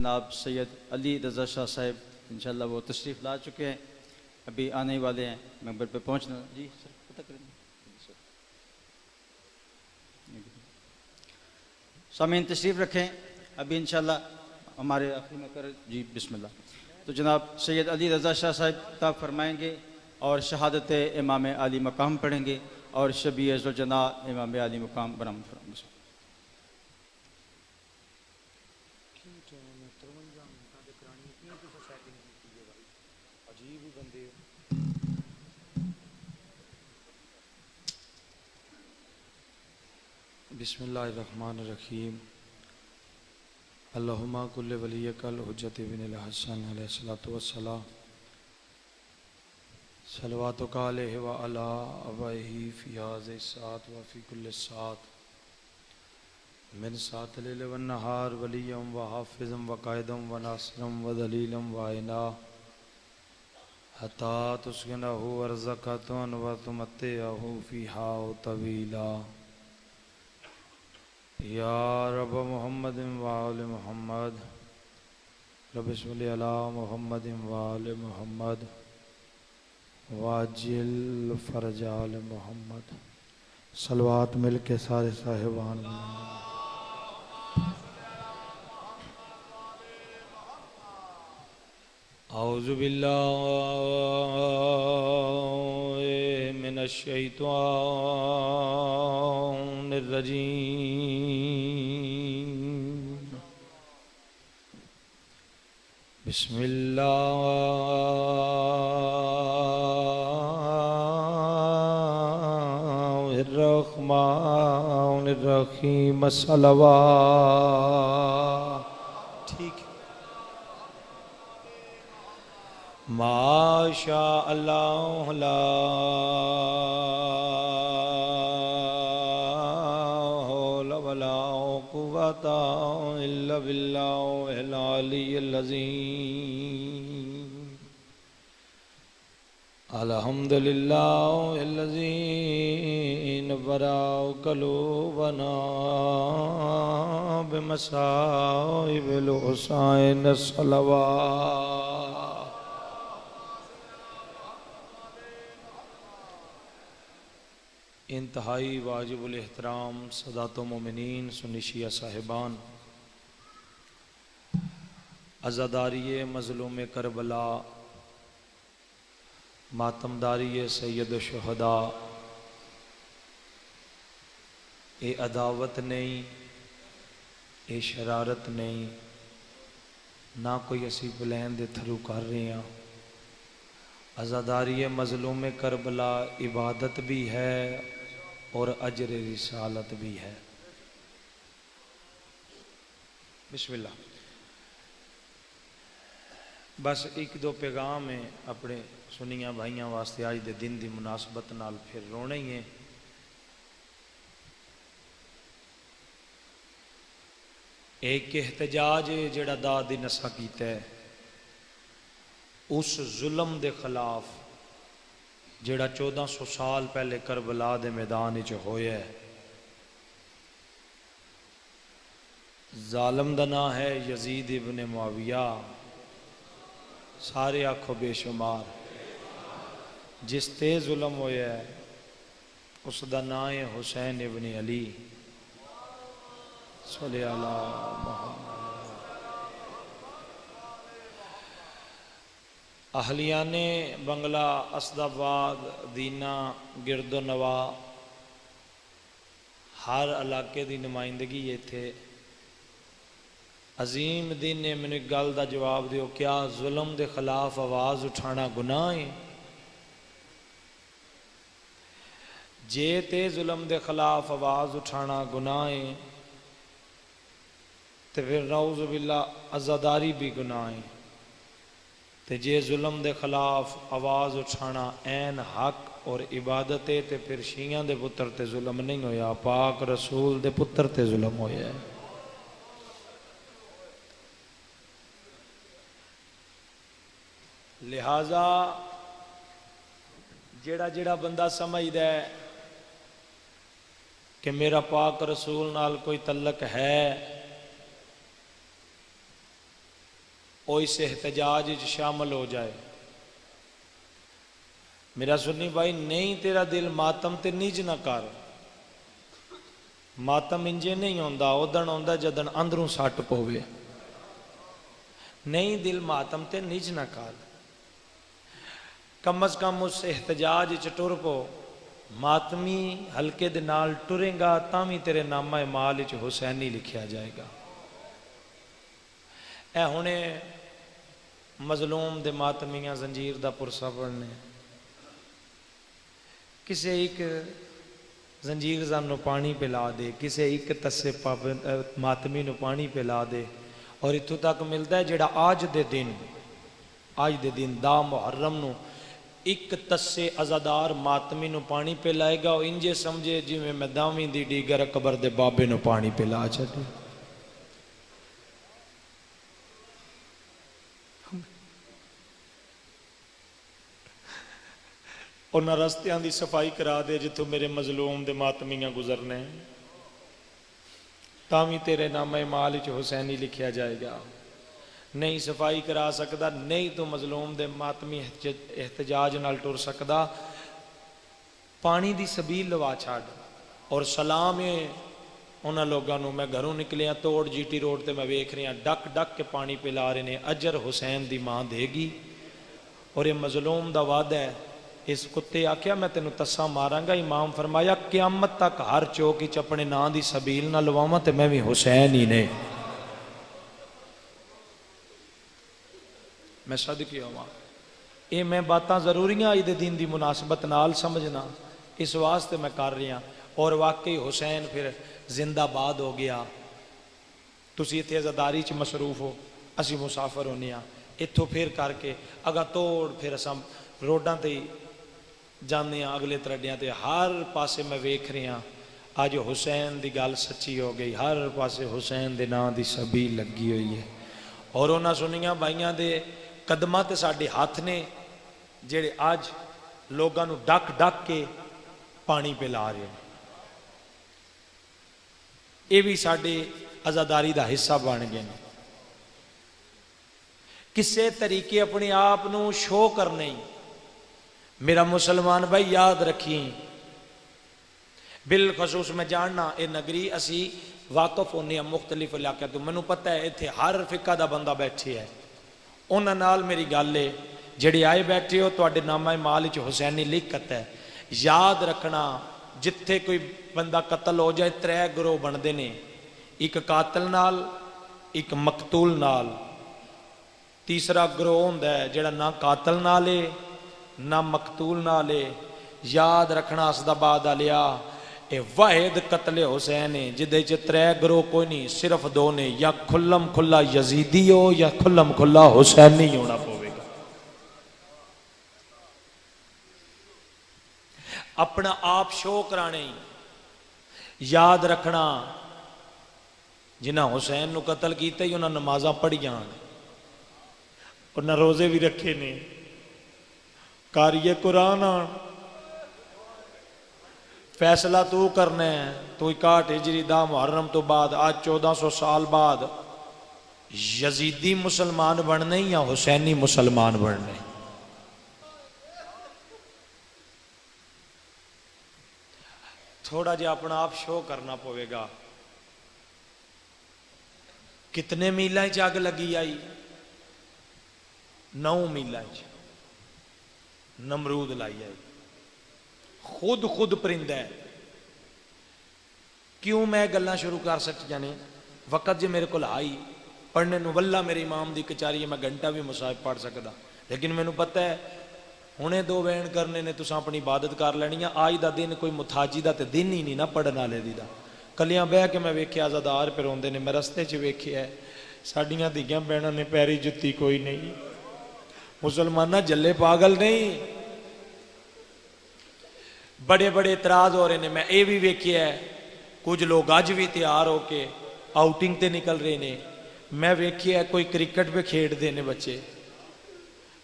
جناب سید علی رضا شاہ صاحب انشاءاللہ وہ تشریف لا چکے ہیں، ابھی آنے والے ہیں، ممبر پہ پہنچنا جی سر پتہ کریں سامعین تشریف رکھیں، ابھی انشاءاللہ ہمارے آخری میں کر جی بسم اللہ۔ تو جناب سید علی رضا شاہ صاحب خطاب فرمائیں گے اور شہادت امام عالی مقام پڑھیں گے اور شبیہ ذوالجناح امام عالی مقام برآمد فرمائیں گے۔ بسم اللہ الرحمن الرحیم۔ اللہم کل ولیک الحجت بن الحسن علیہ السلام صلواتک علیہ وعلی آبائہ فی هذه الساعة وفی کل ساعة من ساعة اللیل والنہار ولیا وحافظا وقائدا وناصرا ودلیلا وعینا حتی تسکنہ ورزقہ وتمتعہ فیہا طویلا یا رب محمد وآل محمد رب صلی علی محمد وآل محمد واجل فرج آل محمد۔ صلوات مل کے سارے صاحبان اعوذ باللہ من الشیطان الرجیم۔ بسم اللہ الرحمن الرحیم۔ صلوات ٹھیک ہے۔ ما شاء اللہ لا حول ولا قوة الا باللہ العلی العظیم۔ الحمدللہ الذی نور قلوبنا بمصائب الحسین الصلوات۔ انتہائی واجب الاحترام سادات و مومنین سنی شیعہ صاحبان، عزاداری مظلوم کربلا، ماتمداری سید الشہداء، اے عداوت نہیں، اے شرارت نہیں، نہ کوئی اسی پلین دے تھرو کر رہے ہیں۔ عزاداری مظلوم کربلا عبادت بھی ہے اور اجر رسالت بھی ہے۔ بسم اللہ۔ بس ایک دو پیغام ہیں اپنے سنیاں بھائیاں واسطے آج دے دن دی مناسبت نال پھر رونے ہی ہیں۔ ایک احتجاج جڑا داد نسا کیتا ہے اس ظلم دے خلاف جڑا 1400 سال پہلے کربلا دے میدان وچ ہویا ہے۔ ظالم دا نام ہے یزید ابن معاویہ، سارے آنکھوں بے شمار، جس تے ظلم ہویا ہے اس دا نام ہے حسین ابن علی صلی اللہ محمد۔ اہلیان بنگلہ اسد آباد دینا گرد و نواح ہر علاقے دی نمائندگی یہ تھے۔ عظیم دین نے میں نے گل دا جواب دیو، کیا ظلم دے خلاف آواز اٹھانا گناہ ہے؟ جے تے ظلم دے خلاف آواز اٹھانا گناہ ہے تے پھر نعوذ باللہ عزاداری بھی گناہ ہے، تے جے ظلم دے خلاف آواز اٹھانا این حق اور عبادت ہے تے پھر شیعہ دے پتر تے ظلم نہیں ہویا، پاک رسول دے پتر تے ظلم ہویا ہے۔ لہذا جڑا جڑا بندہ سمجھدا ہے کہ میرا پاک رسول نال کوئی تعلق ہے وہ اس احتجاج وچ شامل ہو جائے۔ میرا سنی بھائی، نہیں تیرا دل ماتم تے نج نہ کر۔ ماتم انجے نہیں ہوندا، اودن ہوندا جدن اندروں سٹ پوے۔ نہیں دل ماتم تے نج نہ کر، کم از کم اس احتجاج وچ ٹر پو۔ ماتمی ہلکے دے نال ٹرے گا تاں وی تیرے نامہ مال وچ حسینی لکھیا جائے گا۔ اے ہنے مظلوم دے ماتمیاں زنجیر دا پرسا پڑھنے، کسے ایک زنجیر زن نو پانی پلا دے، کسے ایک تسے ماتمی نو پانی پلا دے، اور اتھوں تک ملتا ہے جڑا آج دے دن دا محرم نو ایک تسے ازادار ماتمی نو پانی پلائے گا، وہ انجے سمجھے جی میں داویں دی ڈیگر قبر دے بابے نو پانی پلا چھڈے۔ انہاں رستیاں دی صفائی کرا دے جتوں میرے مظلوم دے ماتمیاں گزرنے، تاویں تیرے نامہ مال وچ حسینی لکھیا جائے گا۔ نہیں صفائی کرا سکدا، نہیں تو مظلوم دے ماتمی احتجاج نال ٹر سکدا، پانی دی سبیل لوا چھاڑ۔ اور سلام ہے انہاں لوگاں نو، میں گھروں نکلیاں توڑ جی ٹی روڈ تے میں ویکھ رہا ڈک ڈک کے پانی پلا رہے نے، اجر حسین دی ماں دے گی۔ اور یہ مظلوم دا وعدہ ہے۔ اس کتے آکھیا میں تینوں تسا ماراں گا، امام فرمایا قیامت تک ہر چوک وچ اپنے ناں دی سبیل نہ لواواں تے میں بھی حسین ہی نے۔ میں صدقے ہوواں، اے میں باتاں ضروریاں اج دے دین دی مناسبت نال سمجھنا، اس واسطے میں کر رہا۔ اور واقعی حسین پھر زندہ باد ہو گیا۔ تسی اتنے عزاداری چ مصروف ہو، اسی مسافر ہونے ہاں، اتھوں پھر کر کے اگا توڑ پھر اساں روڈاں تے جانے ہاں، اگلے ترڈیاں تے ہر پاسے میں ویکھ رہا اج حسین دی گل سچی ہو گئی، ہر پاسے حسین دے نام دی سبیل لگی ہوئی ہے۔ اور انہاں سنیاں بھائیاں دے قدماں تے ساڈے ہاتھ نے جڑے اج لوگاں نو ڈک ڈک کے پانی پلا رہے ہیں، یہ بھی ساڈے عزاداری دا حصہ بن گئے ہیں۔ کسے طریقے اپنے آپ نو شو کرنے، میرا مسلمان بھائی یاد رکھیں، بالخصوص میں جاننا اے نگری اسی واقف ہونے ہیں مختلف علاقے تو، مینوں پتہ ہے اتنے ہر فقہ دا بندہ بیٹھے ہے، انہاں نال میری گل ہے، جڑے آئے بیٹھے ہو تواڈے نامہ مال وچ حسینی لکھت ہے۔ یاد رکھنا جتھے کوئی بندہ قتل ہو جائے 3 گروہ بندے نے، ایک قاتل نال، ایک مقتول نال، تیسرا گروہ ہوندا ہے جڑا نہ قاتل نال ہے نہ مقتول نال ہے۔ یاد رکھنا اسداباد والیا، اے واحد قتل حسین ہے جدے چ 3 گروہ کوئی نہیں، صرف 2 نے، یا کھلم کھلا یزیدی ہو یا کھلم کھلا حسینی ہونا پوے گا۔ اپنا آپ شو کرانے، یاد رکھنا جنہاں حسین نو قتل کیتے ہی انہاں نمازاں پڑھیاں، انہاں روزے بھی رکھے نے، قاری قرآن آن، فیصلہ تو کرنا ہے، تو 61 ہجری دا محرم تو بعد آج 1400 سال بعد یزیدی مسلمان بننے یا حسینی مسلمان بننے۔ تھوڑا جا اپنا آپ شو کرنا پوے گا۔ کتنے میلہ جگ لگی آئی؟ 9 میلہ نمرود لائی آئی، خود پرندہ ہے۔ کیوں میں گلاں شروع کر سکتی جانے وقت جے میرے کو آئی پڑھنے نو، واللہ میرے امام دی کچاری ہے میں گھنٹہ بھی مصاحب پڑھ سکتا، لیکن میں نو پتہ ہے ہنے 2 وین کرنے نے تساں اپنی عبادت کر لینی ہے۔ آج دا دن کوئی متھاجی دا تے دن ہی نہیں نہ پڑھن والے دی دا۔ کلیاں بہ کے میں ویکھیا عزادار پہ روندے نے، میں رستے چ ویکھیا ہے ساڈیاں دھیاں بہناں نے پیری جُتی کوئی نہیں، مسلمانہ جلے پاگل نہیں، بڑے بڑے اعتراض ہو رہے ہیں۔ میں اے بھی ویکھیا ہے کچھ لوگ اج بھی تیار ہو کے آؤٹنگ تے نکل رہے ہیں، میں ویکھیا ہے کوئی کرکٹ پہ کھیڈ دے نے بچے،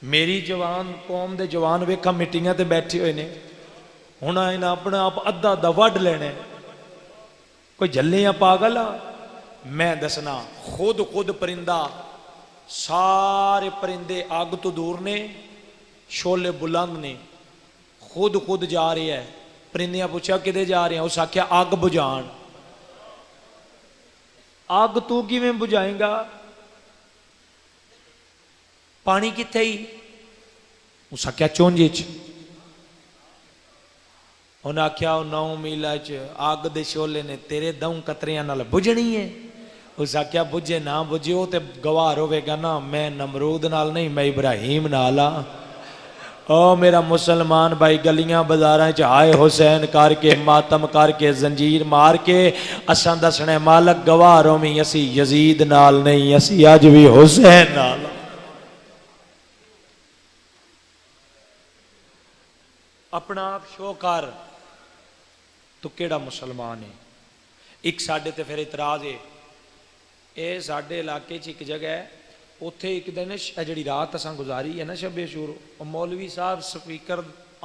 میری جوان قوم دے جوان ویکھا میٹنگاں تے بیٹھے ہوئے نے، ہن انہاں اپنا آپ ادھا ادھا وڈ لینا، کوئی جلے یا پاگل آ؟ میں دسنا خود پرندہ سارے پرندے اگ تو دور نے، شولے بلند نے، خود جا رہے ہے۔ پرندیاں پوچھا کدے جا رہے ہیں؟ اس آخیا اگ بجھان۔ اگ تو کیویں بجھائیں گا؟ پانی کتنے ہی؟ اس آخیا چونجے چ۔ انہیں آخیا 9 میل اگ دے شولے نے تیرے دوں قطریاں نال بجھنی ہے؟ اس آخیا بجھے نہ بجھے وہ تے گوار ہوے گا نا، میں نمرود نال نہیں، میں ابراہیم نال ہاں۔ او میرا مسلمان بھائی، گلیاں بازاراں چ آئے حسین کر کے، ماتم کر کے، زنجیر مار کے، اساں دسنے مالک گواہ ہوویں، اسی یزید نال نہیں، اسی اج بھی حسین نال۔ اپنا آپ شو کر تو کیڑا مسلمان ہے؟ ایک ساڈے تے پھر اعتراض ہے، اے ساڈے علاقے چ ایک جگہ ہے، اوتھے ایک دن جڑی رات اساں گزاری ہے نا شب شور، مولوی صاحب سپیکر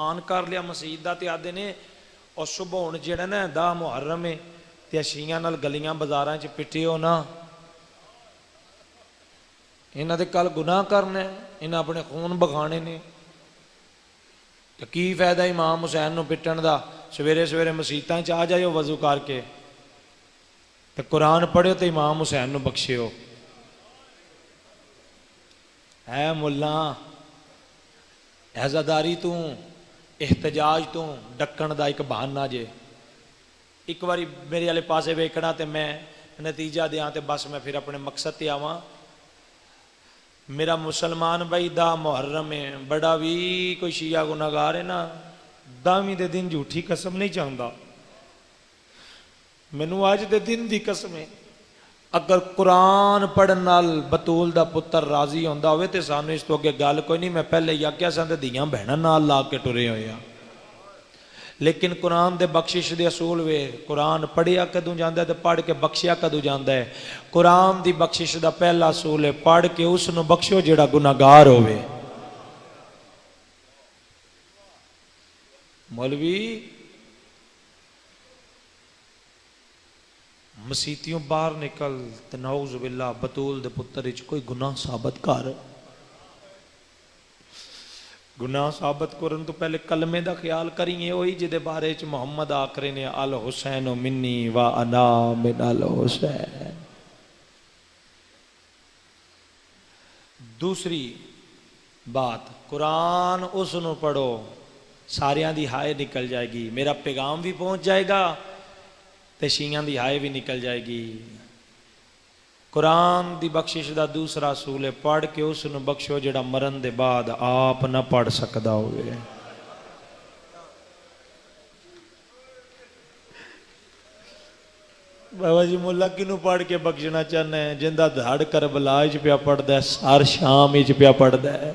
آن کر لیا مسجد دا تے آدھے نے اور صبح ہن جڑا نا 10 محرم ہے تے شیعاں نال گلیاں بازاراں چ پٹے ہو نا، انہاں دے کل گناہ کرنا ہے، انہاں اپنے خون بخانے نے، تو کی فائدہ امام حسین نو پٹن دا؟ سویرے سویرے مسیتاں چ آ جائیو وضو کر کے تے قرآن پڑھو تے امام حسین نو بخشیو۔ اے ملا عزاداری تو احتجاج تو ڈکن دا ایک بہانہ جے، ایک باری میرے والے پاسے ویکھنا تے میں نتیجہ دیاں تے بس میں پھر اپنے مقصد تے آواں۔ میرا مسلمان بھائی 10 محرم ہے، بڑا بھی کوئی شیعہ گناہگار ہے نا 10ویں دے دن جھوٹھی قسم نہیں چاہتا، مینوں اج دے دن دی قسم ہے، اگر قرآن پڑھن نال بطول دا پتر راضی ہوندا ہوئے تے سانوں اس تو اگے گل کوئی نہیں، میں پہلے ہی آکھیا ساں تے دیاں بہناں نال لا کے ٹرے ہوئے ہاں، لیکن قرآن دے بخشش دے اصول وے، قرآن پڑھیا کدوں جاندا ہے تے پڑھ کے بخشیا کدوں جاندا ہے؟ قرآن دی بخشش دا پہلا اصول ہے پڑھ کے اس نو بخشو جڑا گناہگار ہوئے۔ مولوی مسیتیوں باہر نکل تے نعوذ باللہ بطول دے پتر وچ کوئی گناہ ثابت کر، گناہ ثابت کرن تو پہلے کلمے دا خیال کریے، وہی جدے بارے چ محمد آکرے نے الحسین منی و انا من الحسین۔ دوسری بات، قرآن اس نو پڑھو ساریاں دی ہائے نکل جائے گی، میرا پیغام بھی پہنچ جائے گا تے شیعاں دی ہائے بھی نکل جائے گی۔ قرآن دی بخشش دا دوسرا اصول ہے پڑھ کے اس نو بخشو جڑا مرن دے بعد آپ نہ پڑھ سکدا ہوئے۔ بابا جی مولا کنوں پڑھ کے بخشنا چاہنا ہے؟ جندہ دھڑ کربلا وچ پیا پڑھدا ہے، سار شام وچ پیا پڑھدا ہے۔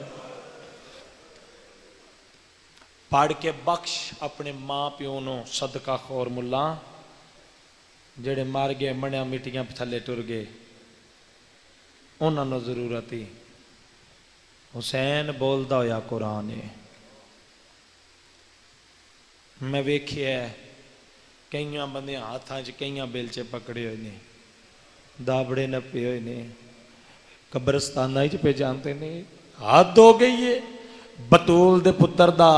پڑھ کے بخش اپنے ماں پیو نو، صدقہ خور ملا جڑے مار گئے منیا مٹیاں تھلے ٹر گئے، انہاں نو ضرورت ہی حسین بولدا ہویا قرآن ہے۔ میں ویکھیا ہے کئیاں بندے ہاتھاں چ کئیاں بیلچے پکڑے ہوئے نے، دابڑے نپے ہوئے نے، قبرستانہ وچ پہ جانتے نے، حد ہو گئی ہے۔ بطول دے پتر دا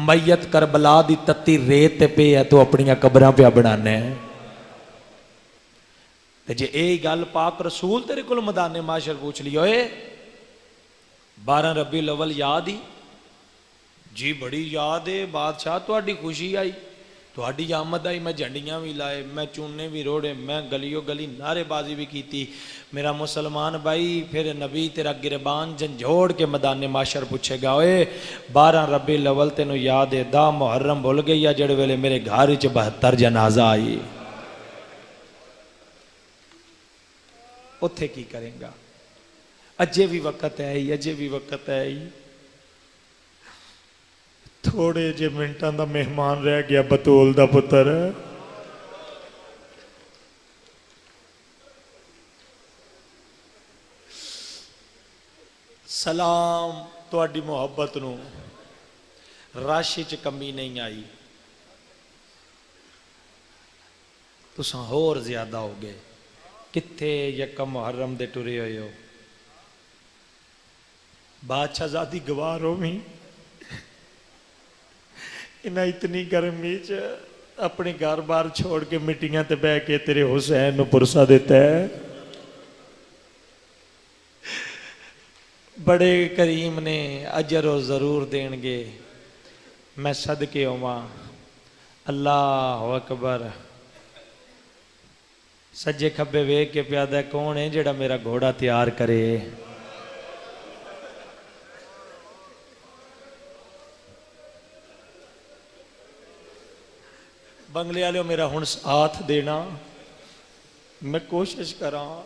میت کربلا دی تتی ریت تے پہ ہے تو اپنیاں قبراں پہ بنانے ہیں۔ جے اے گل پاک رسول تیرے کول میدان معاشر پوچھ لی ہوئے 12 ربیع الاول یاد ہی؟ جی بڑی یاد ہے بادشاہ، تہاڈی خوشی آئی، تہاڈی آمد آئی، میں جھنڈیاں بھی لائے، میں چونے بھی روڑے، میں گلیوں گلی نعرے بازی بھی کیتی۔ میرا مسلمان بھائی پھر نبی تیرا گربان جھنجھوڑ کے میدان معاشر پوچھے گا، اوئے 12 ربیع الاول تینوں یاد ہے 10 محرم بھول گئی یا جڑے ویلے میرے گھر وچ 72 جنازہ آئی، اتھے کی کریں گا؟ اجے بھی وقت ہے ہی، اجے بھی وقت ہے ہی، تھوڑے جے منٹاں دا مہمان رہ گیا بطول دا پتر۔ سلام تہاڈی محبت نو، رش چ کمی نہیں آئی، تساں ہور زیادہ ہو گئے، کتھے یکم محرم دے ٹرے ہوئے ہو؟ بادشاہ زادی گوار ہو بھی انہیں اتنی گرمی اپنے گھر بار چھوڑ کے مٹیاں تے بہ کے تیرے حسین نو پرسا دیتا ہے. بڑے کریم نے اجر و ضرور دین گے. میں صدقے ہوواں. اللہ اکبر. سجے کھبے ویکھ کے پیادہ کون ہے جڑا میرا گھوڑا تیار کرے. بنگلے والے میرا ہن ساتھ دینا. میں کوشش کراں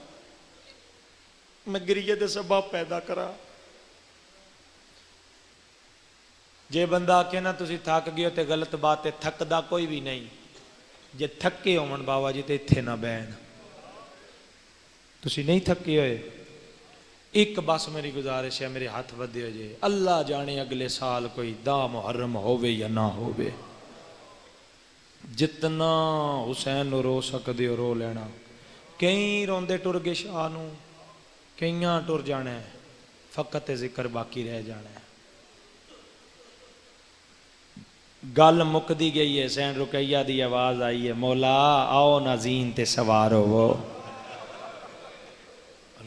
میں گریے دے سبب پیدا کرا. جے بندہ آکے نا تسی تھک گئے تے غلط بات ہے. تھکدا کوئی بھی نہیں. جے تھکے ہون بابا جی تے اتھے نہ بہن. تسی نہیں تھکے ہوئے. ایک بس میری گزارش ہے میرے ہاتھ ودے ہو جے. اللہ جانے اگلے سال کوئی دا محرم ہووے یا نہ ہووے. جتنا حسین نو رو سکدے ہو رو لینا. کئی روندے ٹر گئے شاہ نو. کئیاں ٹر جانا ہے. فقط ذکر باقی رہ جانا ہے. گل مکدی گئی ہے. حسین رقیہ دی آواز آئی ہے مولا آؤ نہ زین تے سوار ہو.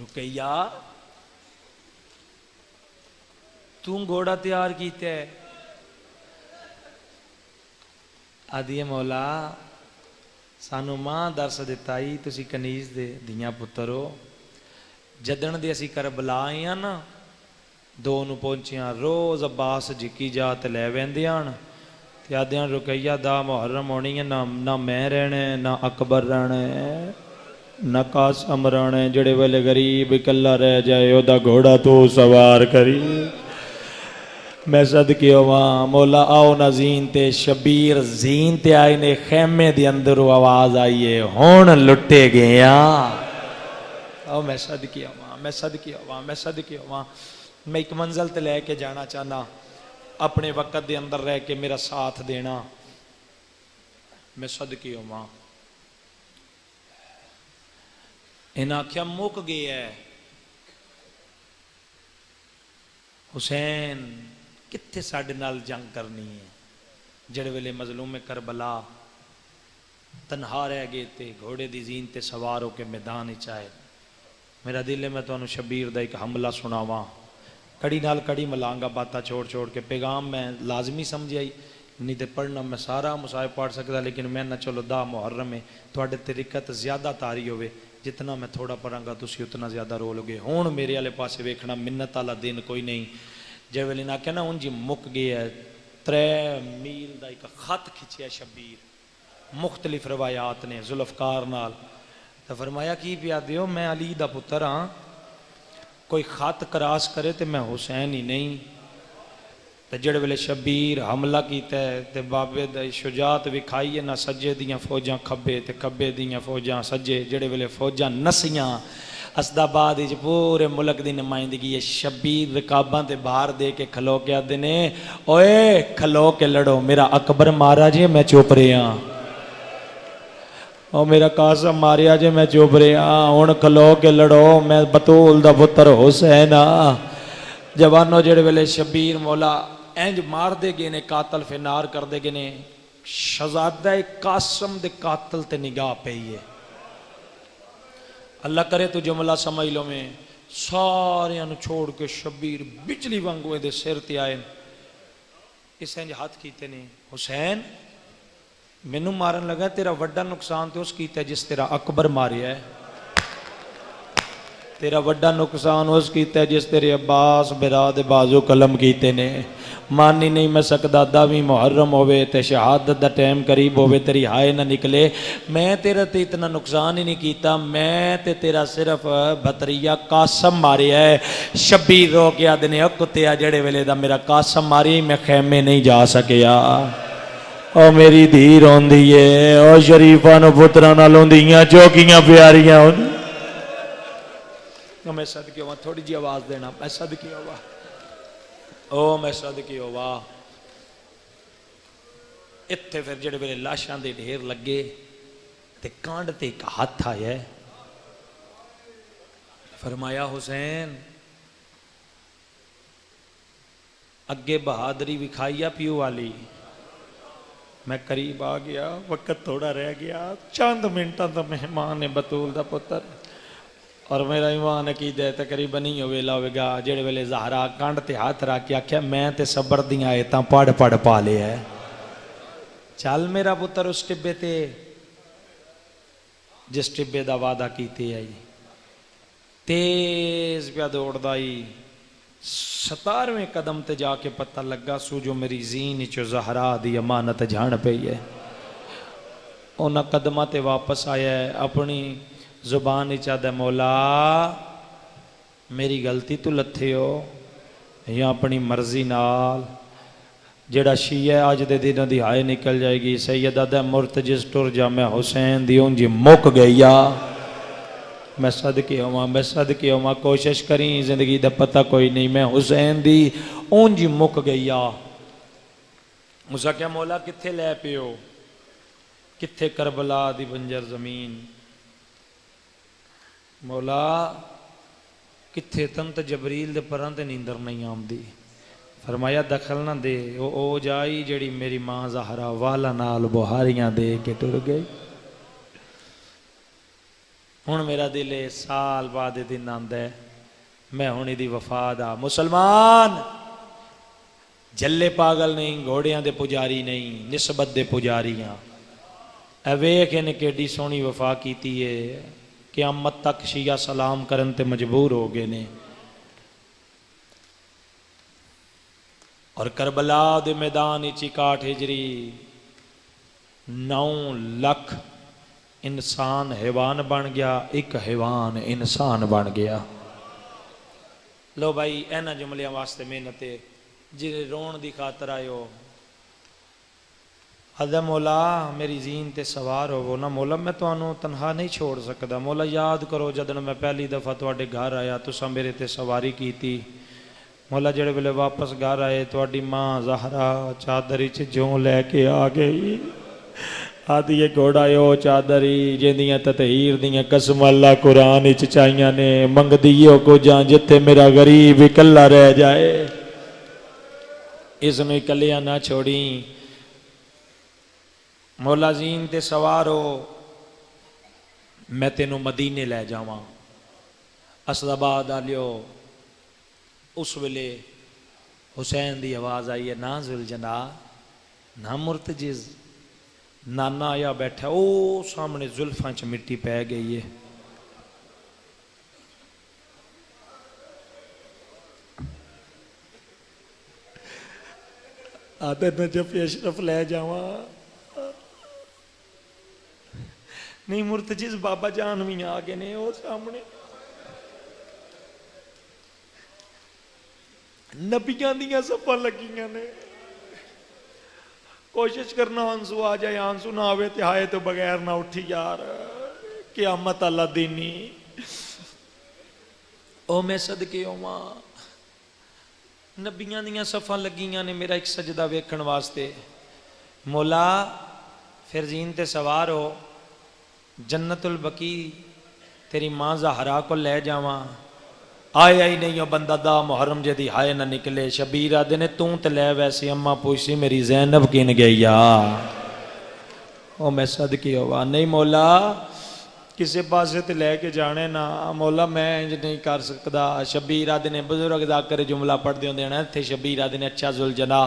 رقیہ تم گھوڑا تیار کیتا ہے. آدھی مولا سانو ماں درس دیتا ہی تسی کنیز دے دیاں پتر ہو. جدن دے اسی کربلا آئے ہیں نا دو نو پہنچیاں روز عباس جکی جات لے ویندیاں تے آدھیاں رقیہ دا محرم ہونی ہے. نہ میں رہنے نہ اکبر رہنے نہ قاسم رہنے. جڑے ویلے غریب اکلا رہ جائے او دا گھوڑا تو سوار کری. میں صدقے ہوواں مولا آؤ نہ زین تے. شبیر زین تے آئے نے خیمے دی اندر آواز آئیے ہون لٹے گیا. آؤ میں صدقے ہوواں میں صدقے ہوواں میں صدقے ہوواں. میں ایک منزل تے لے کے جانا چاہنا. اپنے وقت دے اندر رہ کے میرا ساتھ دینا. میں صدقے ہوواں. انہاں آکھیا مک گیا ہے. حسین کتھے ساڈے نال جنگ کرنی ہے. جڑے ویلے مظلوم کربلا تنہا رہ گئے تے گھوڑے دی زین تے سوار ہو کے میدان وچ آئے. میرا دل ہے میں تانوں شبیر دا ایک حملہ سناواں. کڑی نال کڑی ملانگا باتاں چھوڑ چھوڑ کے. پیغام میں لازمی سمجھائی نہیں تے پڑھنا میں سارا مصائب پڑھ سکتا لیکن میں نہ چلو دا محرم ہے تواڈے تے رکت زیادہ تاری ہوئے. جتنا میں تھوڑا پڑھاں گا تسی اتنا زیادہ رو لوگے. ہون میرے والے پاسے ویکھنا منت والا دن کوئی نہیں. جے ویلے نہ کہنا ہن جی مک گیا ہے. 3 میل دا ایک خط کھچیا شبیر مختلف روایات نے ذوالفقار نال. تو فرمایا کی پیا دیو میں علی دا پتر ہاں. کوئی خط کراس کرے تے میں حسین ہی نہیں. تے جڑے ویلے شبیر حملہ کیتا ہے تے بابے دا شجاعت وکھائی ہے. نہ سجے دیاں فوجاں کھبے تے کھبے دیاں فوجاں سجے. جڑے ویلے فوجاں نسیاں اسد آباد پورے ملک دی نمائندگی ہے. شبیر رکاباں تے باہر دے کے کھلو کے آدھے نے اوئے کھلو کے لڑو. میرا اکبر مارا جی میں چپ رہا. او میرا قاسم ماریا جے میں چپ رہا. ہن کھلو کے لڑو. میں بطول دا پتر حسین ہاں. جوانو جڑے ویلے شبیر مولا انج مار دے گئے نے قاتل فنار کر دے گئے نے. شہزادہ قاسم دے قاتل تے نگاہ پئی ہے. اللہ کرے تو جملہ سمجھ لو. میں سارے انو چھوڑ کے شبیر بجلی وانگوے دے سر تے آئے. اس انج ہاتھ کیتے نے حسین مینوں مارن لگا. تیرا وڈا نقصان تو اس کیتا ہے جس تیرا اکبر ماریا ہے. تیرا وڈا نقصان اس کیتا ہے جس تیرے عباس برا دے بازو قلم کیتے نے. مانی نہیں میں سکدا 10ویں محرم ہوئے تے شہادت دا ٹائم قریب ہوئے تیری ہائے نہ نکلے. میں تیرا تے اتنا نقصان ہی نہیں کیتا. میں تے تیرا صرف بطریہ قاسم ماریا ہے. شبیر رو کے آدھنے کتیا جڑے ویلے دا میرا قاسم ماری میں خیمے نہیں جا سکیا. او میری دھی روندی ہے. او شریفاں نو پتراں نال ہوندیاں چوکیاں پیاریاں ہون. میں صدقے ہوا تھوڑی جی آواز دینا. میں صدقے ہوا او میں صدقے ہوا. اتھے پھر جڑے ویلے لاشاں دے ڈھیر لگے تے کانڈ تے ایک ہاتھ آیا ہے. فرمایا حسین اگے بہادری وکھائی ہے پیو والی. میں قریب آ گیا, وقت تھوڑا رہ گیا, چند منٹاں دا مہمان ہے بطول دا پتر. اور میرا ایمان عقیدہ ہے تقریباً نہیں ویلا ہوئے گا جڑے ویلے زہرا کنڈ تے ہاتھ رکھ کے آکھیا میں تے صبر دیاں آیتاں پڑھ پڑھ پا لیا ہے. چل میرا پتر اس ٹبے تے جس ٹبے دا وعدہ کیتے آئی. تیز پیا دوڑدا ای. 17ویں قدم تے جا کے پتہ لگا سو جو میری زین چو زہرا دی امانت جھان پئی ہے. انہاں قدماں تے واپس آیا ہے, اپنی زبان چاہتا مولا میری غلطی تو لتھے ہو یا اپنی مرضی نال. جڑا شیعہ آج دے دن دی ہائے نکل جائے گی سیدہ دے مرتجز ٹر جا میں حسین دی اونجی مک گیا. میں صدقے ہوا کوشش کریں زندگی دا پتہ کوئی نہیں, میں حسین دی اونجی مک گیا. موسیٰ کیا مولا کتھے لے پیو, کتھے کربلا دی بنجر زمین. مولا کتھے تن تے جبریل دے پران تے نیندر نہیں آمدی. فرمایا دخل نہ دے, او جائی جڑی میری ماں زہرا والا نال بہاریاں دے کے ٹر گئی. ہن میرا دل سال بعد دن آندا ہے میں ہن دی وفا دا. مسلمان جلے پاگل نہیں, گھوڑیاں دے پجاری نہیں, نسبت دے پجاریاں. اے ویکھ نے کیڈی سونی وفا کیتی ہے, قیامت تک شیعہ سلام کرن تے مجبور ہو گئے نے. اور کربلا دے میدان 61 ہجری 9 لاکھ انسان حیوان بن گیا, ایک حیوان انسان بن گیا. لو بھائی اینا جملیاں واسطے محنت ہے جنہیں رون دی خاطر آئے ہو. حضرت مولا میری زین تے سوار ہو نا مولا میں تو انہوں تنہا نہیں چھوڑ سکتا. مولا یاد کرو جدن میں پہلی دفعہ تواڈے گھر آیا تساں میرے تے سواری کی تھی. مولا جڑے ویلے واپس گھر آئے تواڈی ماں زہرا چادری چ جوں لے کے آ گئی. آدھی یہ گھوڑا او چادری جیندیاں تطہیر دیاں قسم اللہ قرآن وچ چائیاں نے منگ دیو کو جاں جتھے میرا غریب اکلا رہ جائے اس نو اکلیاں نہ چھوڑی. مولا زین تے سوار ہو میں تینوں مدینے لے جاواں. اسد آباد آلیو اس ویلے حسین دی آواز آئی ہے, نہ ذوالجناح نہ مرتجز. نانا آیا بیٹھا, او سامنے زلفاں چ مٹی پہ گئی ہے. آدھے نجف اشرف لے جاواں. نہیں مرتجز بابا جان بھی آگے نے او سامنے. نبیاں دیاں صفاں لگیاں نے. کوشش کرنا آنسو آ جائے, آنسو نہ آوے تے ہائے تو بغیر نہ اٹھی یار, قیامت اللہ دینی. او میں صدقے ہوواں نبیاں دیاں صفاں لگیاں نے میرا ایک سجدہ ویکھن واسطے. مولا پھر زین تے سوار ہو جنت البقیع تیری ماں زہرا کو لے جاواں. آیا ہی نہیں ہو بندہ دا محرم جدی ہائے نہ نکلے. شبیر آدھے نے توں تے لے ویسی اماں پوچھی میری زینب کن گئی یا. او میں صدقے ہوا نہیں مولا کسے پاسے تے لے کے جانے نا مولا میں انج نہیں کر سکدا. شبیر آدھے نے بزرگ دا کرے جملہ پڑھ دیوں دینا تھے. شبیر آدھے نے اچھا ذوالجناح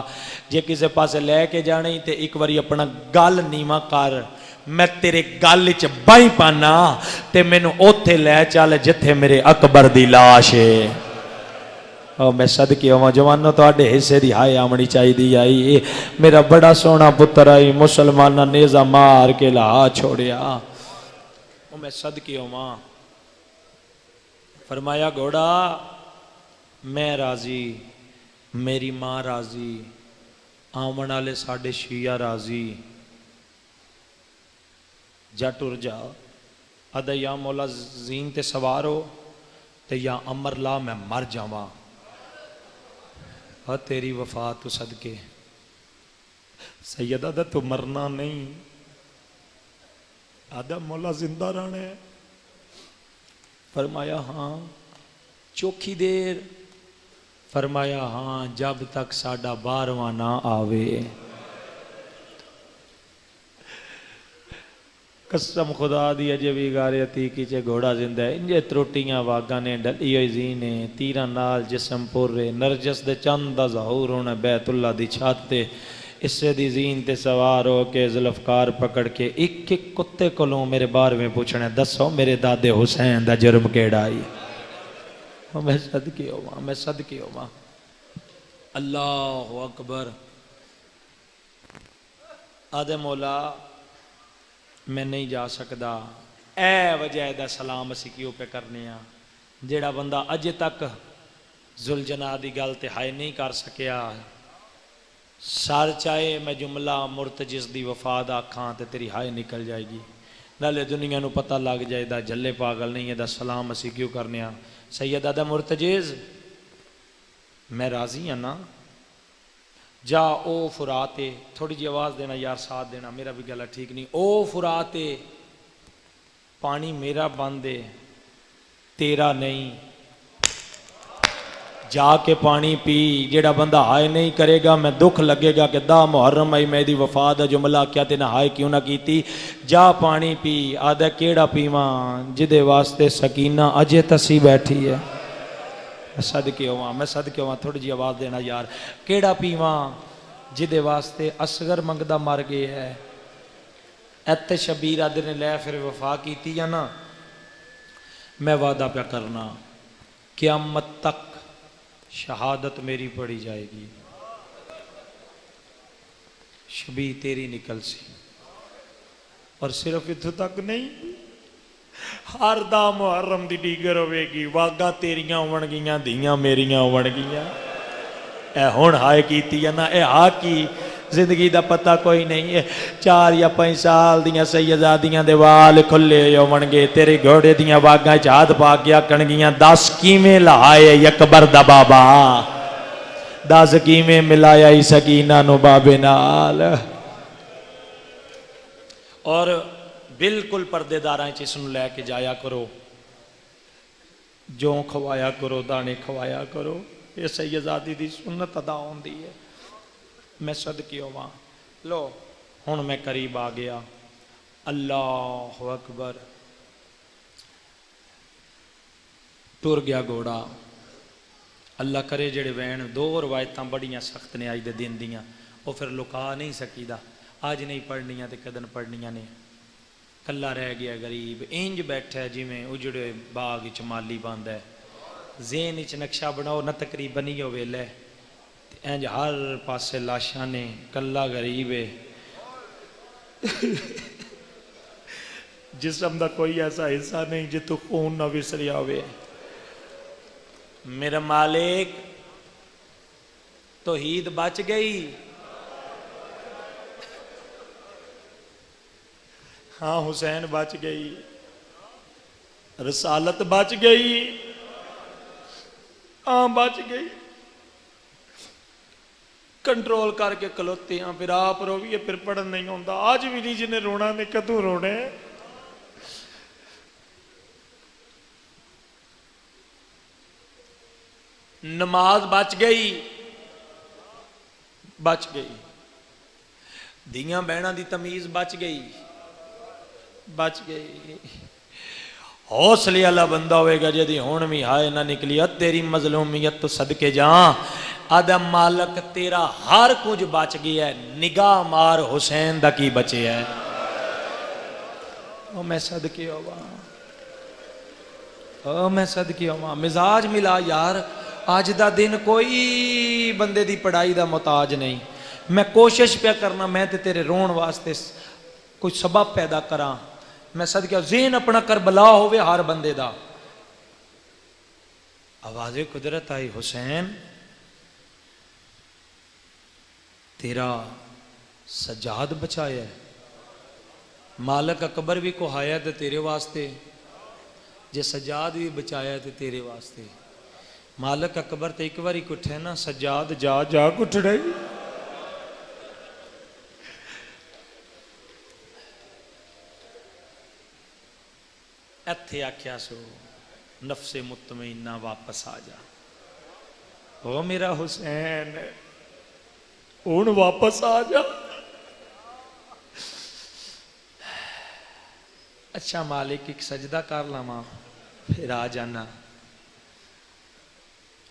جے کسے پاسے لے کے جانے تے ایک واری اپنا گل نیواں کر, میں تیرے گل چ بائی پانا تے مینوں اوتھے لے چل جتھے میرے اکبر دی لاش ہے. او میں صدقے ہواں جوانو تواڈے حصے دی ہائے آمنی چاہیے. آئی میرا بڑا سونا پتر آئی مسلمانہ نیزہ مار کے لا چھوڑیا. او میں صدقے ہواں. فرمایا گھوڑا میں راضی, میری ماں راضی, آمن والے ساڈے شیعہ راضی. جا ٹر جا. آدھا یا مولا زین تے سوار ہو تے یا امر لا میں مر جاواں. ہاں تیری وفا تو صدقے. سیدہ دا تو مرنا نہیں. آدھا مولا زندہ رہنا ہے. فرمایا ہاں. چوکھی دیر فرمایا ہاں جب تک ساڈا 12واں نہ آوے. قسم خدا دی اجے بھی گارے عتیقی چے گھوڑا زندہ ہے. انجے تروٹیاں واگاں نے ڈلی ہوئی زینے تیران نال جسم پورے نرجس دے چند دا ظہور ہونا بیت اللہ دی چھات تے اسے دی زین تے سوار ہو کے ذوالفقار پکڑ کے ایک ایک کتے کولوں میرے بارے میں پوچھنے دسو میرے دادے حسین دا جرم کیڑا آئی. میں صدقے ہوا میں صدقے ہوا. اللہ اکبر. آدھے مولا میں نہیں جا سکدا. اے وجہ دا سلام اسی کیوں پہ کرنے ہاں جیڑا بندہ اجے تک ذوالجناح دی گل تے ہائے نہیں کر سکیا. سار چاہے میں جملہ مرتجس دی وفاد آکھاں تے تیری ہائے نکل جائے گی. نالے دنیا نو پتہ لگ جائے دا جلے پاگل نہیں ہے دا سلام اسی کیوں کرنے ہاں. سید آدھا مرتجز میں راضی ہاں نا. جا او فراتے تھوڑی جی آواز دینا یار ساتھ دینا میرا بھی گلا ٹھیک نہیں. او فراتے پانی میرا باندے تیرا نہیں. جا کے پانی پی. جیڑا بندہ ہائے نہیں کرے گا میں دکھ لگے گا کہ دا محرم آئی میں دی وفا دا جملہ کیا تے نہ ہائے کیوں نہ کیتی. جا پانی پی. آدھا کیڑا پیواں جدے واسطے سکینہ اجے تسی بیٹھی ہے. میں صدقے ہوا تھوڑی جی آواز دینا یار. کیڑا پیواں جدے واسطے اصغر منگدہ مر گئے ہے. ایتے شبیر آدھے نے لے پھر وفا کیتی یا نا. میں وعدہ پہ کرنا قیامت تک شہادت میری پڑھی جائے گی. شبی تیری نکل سی. اور صرف اتھو تک نہیں ہر دا محرم دی ڈیگر ہوئے گی. واگا تیریاں ہوڑ گیاں دیاں میریاں ہوڑ گیاں. اے ہون ہائے کیتی ہے نا. اے ہاں کی زندگی دا پتہ کوئی نہیں ہے. 4 یا 5 سال دیاں سیدادیاں دے وال کھلے ہوڑ گے. تیرے گھوڑے دیاں واگاں چاد پا کے آکھن گیاں 10 کیویں لہائے اکبر دا بابا. 10 کیویں ملایا ای سکینہ نو بابے نال. اور بالکل پردے داراں چ نو لے کے جایا کرو. جو کھوایا کرو دانے کھوایا کرو. یہ سیدادی دی سنت ادا ہوندی ہے. میں صدقے ہواں. لو ہن میں قریب آ گیا. اللہ اکبر. ٹر گیا گھوڑا. اللہ کرے جڑے وین 2 روایتاں بڑیاں سخت نے آج دے دن دیاں وہ پھر لکا نہیں سکیدا. آج نہیں پڑھنیاں تے کدن پڑھنیاں نے. کلا رہ گیا غریب انج بیٹھا ہے جی میں اجڑے باغ چ مالی بند ہے. ذہن چ نقشہ بناؤ نہ تقریباً ہی ویلے انج ہر پاسے لاشاں نے. کلا غریب ہے. جسم دا کوئی ایسا حصہ نہیں جتوں خون نہ وسریا ہوئے. میرا مالک توحید بچ گئی. ہاں حسین بچ گئی. رسالت بچ گئی. ہاں بچ گئی. کنٹرول کر کے کھلوتے ہیں. پھر آپ رویے پھر پڑھن نہیں ہوتا. آج بھی نہیں جنہیں رونا نے کدوں رونے. نماز بچ گئی. بچ گئی. دیاں بہناں دی تمیز بچ گئی. بچ گئی. حوصلے والا بندہ ہوئے گا جدی ہون بھی ہائے نہ نکلی. تیری مظلومیت تو صدقے جاں. آدم مالک تیرا ہر کچھ بچ گیا ہے. نگاہ مار حسین دا کی بچے ہے. او میں صدقے ہوا. او میں صدقے ہوا. مزاج ملا یار. آج دا دن کوئی بندے دی پڑھائی دا محتاج نہیں. میں کوشش پہ کرنا میں تے تیرے رون واسطے کوئی سبب پیدا کراں. میں صدقہ ذہن اپنا کربلا ہوئے ہر بندے دا. آواز قدرت آئی حسین تیرا سجاد بچایا ہے. مالک اکبر بھی کوہایا ہے تیرے واسطے. جے سجاد بھی بچایا ہے تیرے واسطے. مالک اکبر تے ایک باری کٹھے نا سجاد جا جا کٹ رہی. ایتھے آکھیا سو نفس مطمئنہ واپس آ جا. او میرا حسین ہن واپس آ جا. اچھا مالک ایک سجدہ کر لواں پھر آ جانا.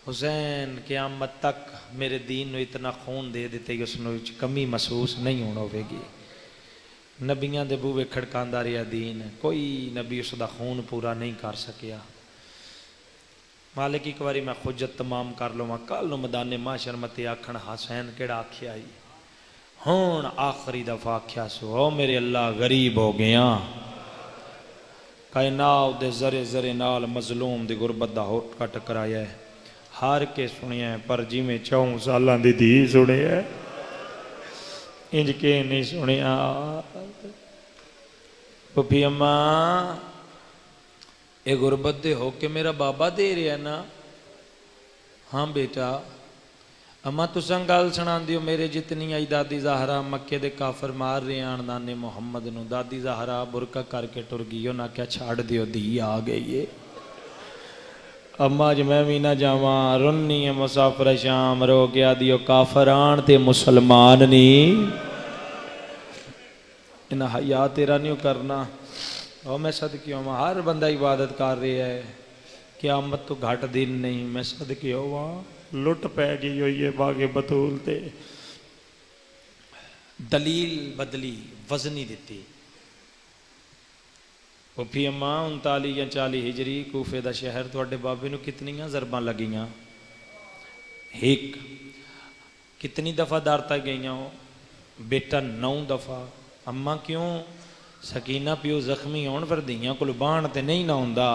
حسین قیامت تک میرے دین نو اتنا خون دے دیتے کہ اس نو کمی محسوس نہیں ہونا ہوے گی. نبیاں دے بوے کھڑکاندا رہیا دین, کوئی نبی اس دا خون پورا نہیں کر سکیا. مالک ایک باری میں حجت تمام کر لواں, کل نو میدان محشر متے آکھن حسین کیڑا آکھیا ہی, ہن آخری دفعہ آکھیا سو او میرے اللہ غریب ہو گیا. کائنات دے ذرے ذرے نال مظلوم دی غربت دا ہوٹ کا ٹکرایا ہے. ہار کے سنیا ہے پر جی میں 4 سالاں دی دھی سنیا ہے, انج کے نہیں سنیا. پپی اماں اے غربت دے ہو کے میرا بابا دے رہا ہے نا؟ ہاں بیٹا. اماں تساں گل سنان دیو میرے جتنی آئی دادی زہرا مکے دے کافر مار رہے آن نانے محمد نو. دادی زہرا برکا کر کے ٹر گئی, نہ کیا چھاڑ دیو دھی آ گئی ہے. اماں جو میں بھی نہ جاواں رنی ہے مسافر شام رو گیا دیو کافران تے مسلمان نہیں. انہا حیاء تیرا نہیں کرنا. اور میں صدقی ہوں ہر بندہ عبادت کر رہا ہے, قیامت تو گھٹ دن نہیں. میں صدقی ہوں لٹ پہ گئی ہوئی ہے باغ بطول تے. دلیل بدلی وزنی دیتی. پھر اماں 39 یا 40 ہجری کوفے دا شہر تھوڑے بابے نو کتنیاں ضرباں لگیاں؟ ایک. کتنی دفعہ دارتا گئیاں ہو؟ بیٹا 9 دفعہ. اماں کیوں؟ سکینہ پیو زخمی ہون پر دیاں کل بان تے نہیں نہ ہوندا,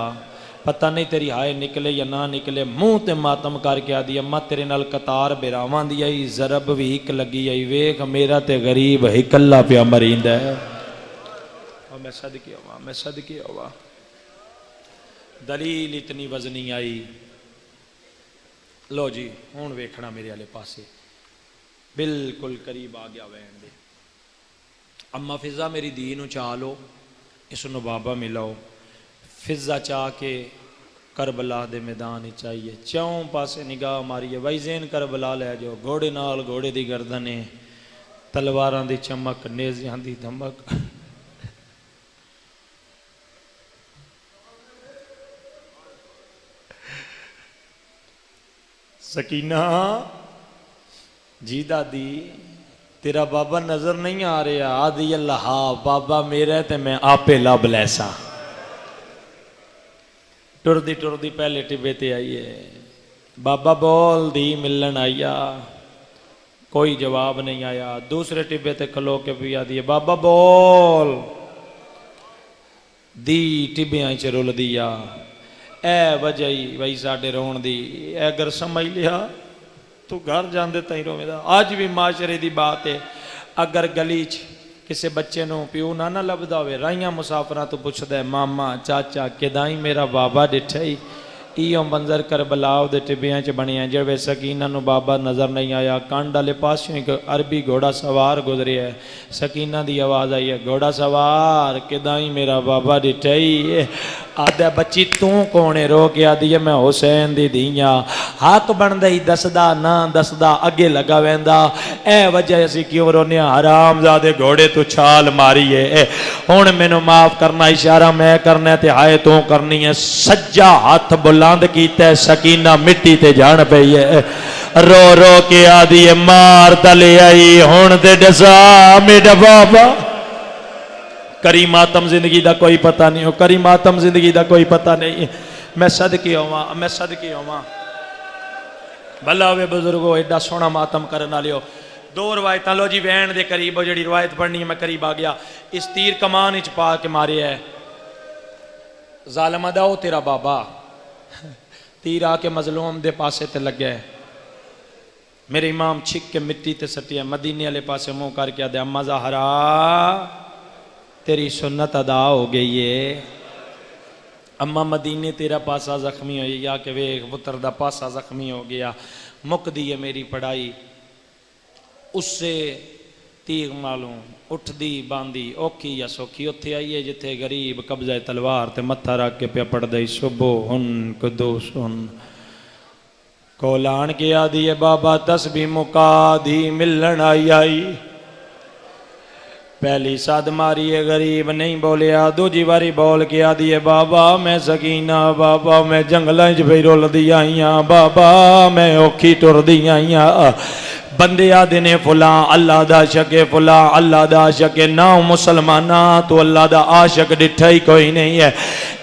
پتہ نہیں تیری ہائے نکلے یا نہ نکلے, منہ تے ماتم کر کے آدھی اماں تیرے نال قطار بیراوان دی آئی, ضرب بھی ایک لگی آئی, ویکھ میرا تے غریب ایک اللہ پیا مریند ہے. اور میں صدقی ہوا, میں صدقی ہوا. دلیل اتنی وزنی آئی. لو جی ہون ویکھنا میرے والے پاسے, بالکل قریب آ گیا وین دے. اما فضا میری دی نو چاہ لو, اس نو بابا ملاؤ. فضا چاہ کے کربلا دے میدان چاہیے, 4 پاسے نگاہ ماری ہے. بھائی زین کربلا لے جو, گھوڑے نال گھوڑے دی گردنے, تلواراں دی چمک, نیزیاں دی دھمک. سکینہ جی دادی تیرا بابا نظر نہیں آ رہا؟ آدھی اللہ بابا میرا تے میں آپے لب لیسا. ٹر دی پہلے ٹبے تے آئیے, بابا بول دی ملن آیا, کوئی جواب نہیں آیا. دوسرے ٹبے تے کھلو کے بھی آدھی بابا بول دی, ٹبیاں چ رول دیا. اے وجہ ہی وہی ساڈے رون دی, اے اگر سمجھ لیا تو گھر جاندے تائیں رو میں دا. آج بھی معاشرے دی بات ہے, اگر گلی چ کسے بچے نو پیو نہ لبدا ہوئے, رائیاں مسافراں تو پوچھدا ہے ماما چاچا کدائیں میرا بابا ڈٹھا ہی. ایوں منظر کربلاؤ دے ٹبیاں چ بنیاں. جڑے سکینہ نو بابا نظر نہیں آیا, کانڈ والے پاسوں ایک عربی گھوڑا سوار گزریا ہے. سکینہ دی آواز آئی ہے, گھوڑا سوار کدائیں میرا بابا ڈٹھا ہی. آدھا بچی توں کونے رو کے آدھی ہے میں حسین دی دیاں. حق بن دئی دسدا نہ دسدا اگے لگا ویندا. اے وجہ اسی کیوں رونے حرام زادے گھوڑے تو چھال ماری ہے. ہن مینوں معاف کرنا, اشارہ میں کرنا تے ہائے تو کرنی ہے. سجا ہاتھ بلند کیتا ہے, سکینہ مٹی تے جان پئی ہے. رو رو کے آدھی ہے مار تلے آئی ہن تے ڈسا میرا بابا. کری ماتم زندگی دا کوئی پتہ نہیں ہو, کری ماتم زندگی دا کوئی پتہ نہیں. میں صدقی ہوا, میں صدقی ہوا. بھلا ہوئے بزرگو ایڈا سونا ماتم کرنا لیو. 2 روایتاں لو جی وین دے قریب, جڑی روایت پڑھنی ہے میں قریب آ گیا. اس تیر کمان اچ پا کے مارے ہے, ظالمہ دا او تیرا بابا. تیر آ کے مظلوم دے پاسے تے لگ گئے. میرے امام چھک کے مٹی تے سٹی ہے, مدینے والے پاسے منہ کر کے آدھے اما زہرا تیری سنت ادا ہو گئی ہے. اما مدینے تیرا پاسا زخمی ہوئی, یا کہ ویکھ پتر دا پاسا زخمی ہو گیا. مک دی ہے میری پڑھائی, اس سے تیغ معلوم اٹھ دی باندھی اوکھی یا سوکھی. اتھے آئیے جتھے غریب قبضہ تلوار تے متھا رکھ کے پیا پڑھ دئی صبح قدوس کولان کے آدھی بابا تسبیح مکا دی ملن آئی پہلی ساد ماری غریب نہیں بولیا دوجی باری بول کے آدھی بابا میں سکینہ بابا میں جنگلیں پہ رول دی آئیاں بابا میں اوکھی ٹر دی آئیاں بندے آدھے نے فلاں اللہ دا عاشق فلاں اللہ دا عاشق ناؤ مسلمانہ تو اللہ دا عاشق ڈٹھا ہی کوئی نہیں ہے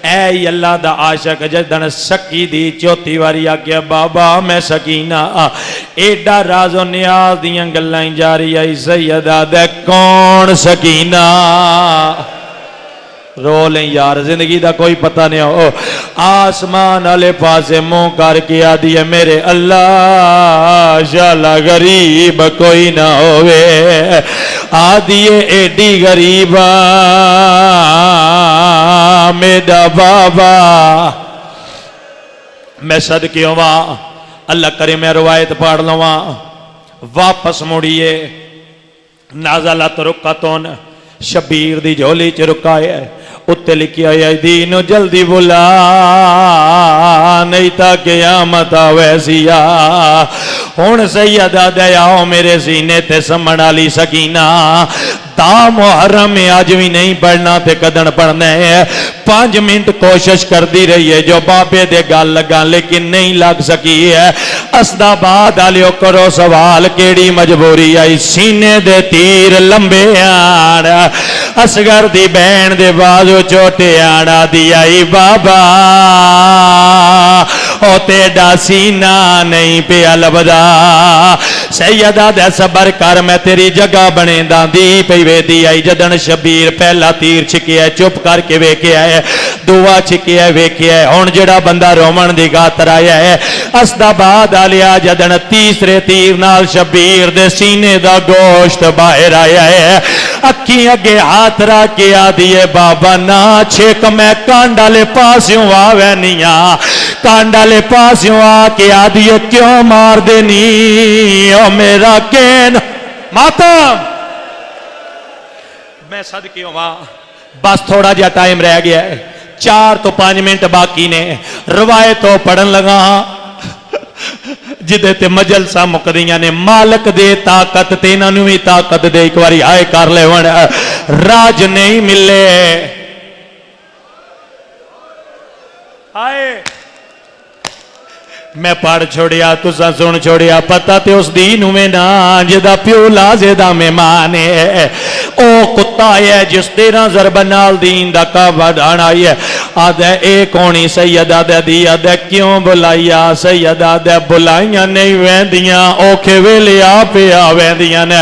اے اللہ دا عاشق جدن سکی دی چوتھی واری آگیا بابا میں سکینہ ایڈا راز و نیاز دیاں گلائیں جاری آئی سیدہ دے کون سکینہ رو لیں یار زندگی دا کوئی پتہ نہیں ہو آسمان والے پاسے منہ کر کے آدھی ہے میرے اللہ شالا غریب کوئی نہ ہوئے آدھی ہے ایڈی غریب میرا بابا میں صدقے ہوا اللہ کرے میں روایت پڑھ لوا واپس مڑیے نازلت رکعتون شبیر دی جھولی چ رکائے اتنے لکھیا ہے دینو جلدی بلا نہیں تا قیامت ویسی ہن سیدہ دیاؤ میرے سینے تے سمن والی سکینہ دا محرم میں آج بھی نہیں پڑھنا تے کدن پڑھنا ہے 5 منٹ کوشش کر دی رہی ہے جو بابے دے گال لگا لیکن نہیں لگ سکی ہے اسدا بعد آلیو کرو سوال کیڑی مجبوری آئی سینے دے تیر لمبے آڑا اسگر دی بین دے بازو چوٹے آڑا دی آئی بابا او تیڈا سینہ نہیں پیا لبدا سیدہ دے صبر کر میں تیری جگہ بنے دان دی پہ وے دی آئی جدن شبیر پہلا تیر چھکی ہے چپ کر کے ویکے آئے دعا چھکی ہے ویکے آئے ہون جڑا بندہ رومن دی گاتر آیا ہے اسدہ بعد آلیا جدن تیسرے تیر نال شبیر دے سینے دا گوشت باہر آیا ہے اکھی اگے ہاتھ را کے آدھیے بابا نا چھک میں کانڈالے پاسیوں آوے نیا کانڈالے پاسیوں آ کے آدھیے کیوں مار دینی او میرا کین ماتم میں صدقے ہوا بس تھوڑا جا ٹائم رہ گیا ہے 4 تو 5 منٹ باقی نے روایتوں پڑھن لگا جدے تے مجلسہ مقدیاں نے مالک دے طاقت تینا نوی طاقت دے ایک واری آئے کر لے ون راج نہیں ملے آئے میں پڑھ چھوڑیا تسا سن چھوڑیا پتہ تے اس دین میں نا جدا پیو لازدہ میں مانے او کتا ہے جس تیرا ضرب نال دین دا کعبہ ڈھانا ہے آدھے ایک ہونی سیدہ دے دی آدھے کیوں بلائیا سیدہ دے بلائیاں نہیں ویندیاں اوکھے ویلے آپے آویندیاں نے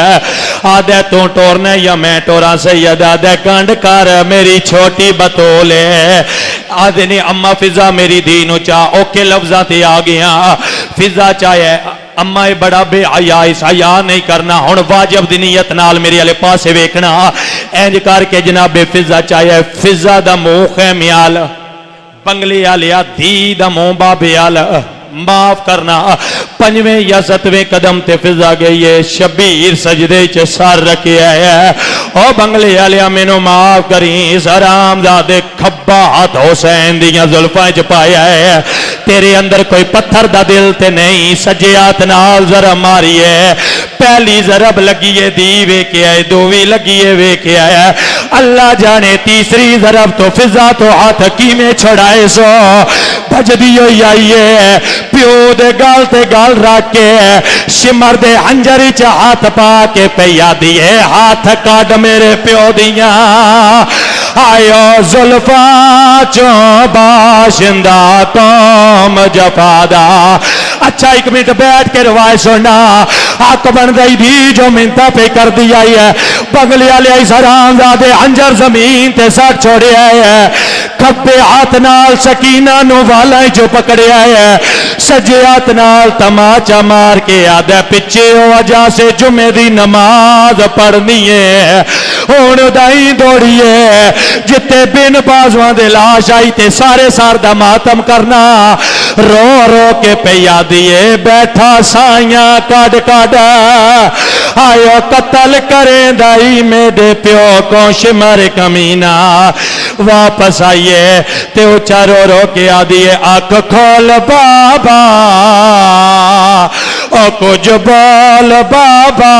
آدھے تو ٹورنے یا میں ٹورا سیدہ دے کانڈ کر میری چھوٹی بطولے آدھے نے اممہ فضا میری دینو چاہ اوکے لفظہ تے آگیا فضا چاہے اممہ بڑا بے عیائس عیاء نہیں کرنا ہون واجب دنیت نال میری علی پاسے ویکنا اینج کر کے جناب فضا چاہے فضا دا مو خیمیال بنگلی آلیا دی دا مو بابیال معاف کرنا 5ویں یا 7ویں قدم تے فضا گئی ہے شبیر سجدے چ سر رکھے ہے او بنگلے والیا مینوں معاف کریں اس حرام زادے کھبا ہاتھ حسین دیاں زلفاں چ پایا ہے تیرے اندر کوئی پتھر دا دل تے نہیں سجے ہاتھ نال ذرا ماری ہے پہلی ضرب لگی ہے دی ویکھے ہے دوویں لگی ہے ویکھے ہے اللہ جانے تیسری ضرب تو فضا تو ہاتھ کیویں چھڑائے سو بجدی ہوئی آئی ہے پیو دے گال تے گال رکھ کے شمر دے ہنجری چ ہاتھ پا کے پیا دیے ہاتھ کاٹ میرے پیو دیاں آئیو زلفا چوں باشندہ قوم جفادا اچھا 1 منٹ بیٹھ کے روائے سننا حق بن گئی دی جو منتہ پہ کر دیا ہے بغلی علیہ السلام زادے ہنجر زمین تے ساتھ چھوڑے آئے کھپے ہاتھ نال سکینہ نو والائیں جو پکڑے آئے سجے ہاتھ نال تماچا مار کے آدھے پچھے وجہ سے جمعہ دی نماز پڑھنی ہے ہون دائیں دوڑیے جتے بن بازوان دے لاش آئی تے سارے ساردہ ماتم کرنا رو رو کے پیا دیے بیٹھا سائیاں کاڑ کاڑ آیا قتل کریں دائی میرے پیو کو شمر کمینہ واپس آئیے تے اچھا رو رو کے آدھیے آنکھ کھول بابا او کچھ بول بابا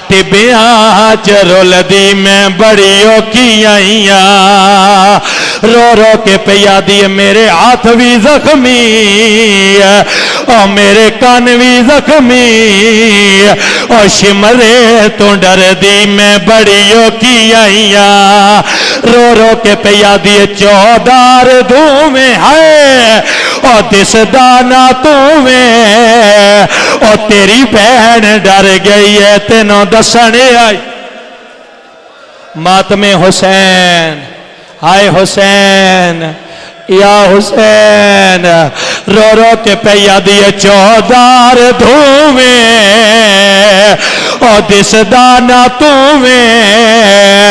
ٹبیاں چرول دی میں بڑیوں کی آئیاں رو رو کے پیا دیے میرے ہاتھ بھی زخمی اور میرے کان بھی زخمی اور شمرے تو ڈر دی میں بڑیوں کی آئیاں رو رو کے پیا دیے چودار دھومیں ہے اور دس دانا تمہیں اور تیری بہن ڈر گئی ہے تینوں دسنے آئی ماتم حسین ہائے حسین یا حسین رو رو کے پیا دیے چودار دھومیں اور دس دانا تمہیں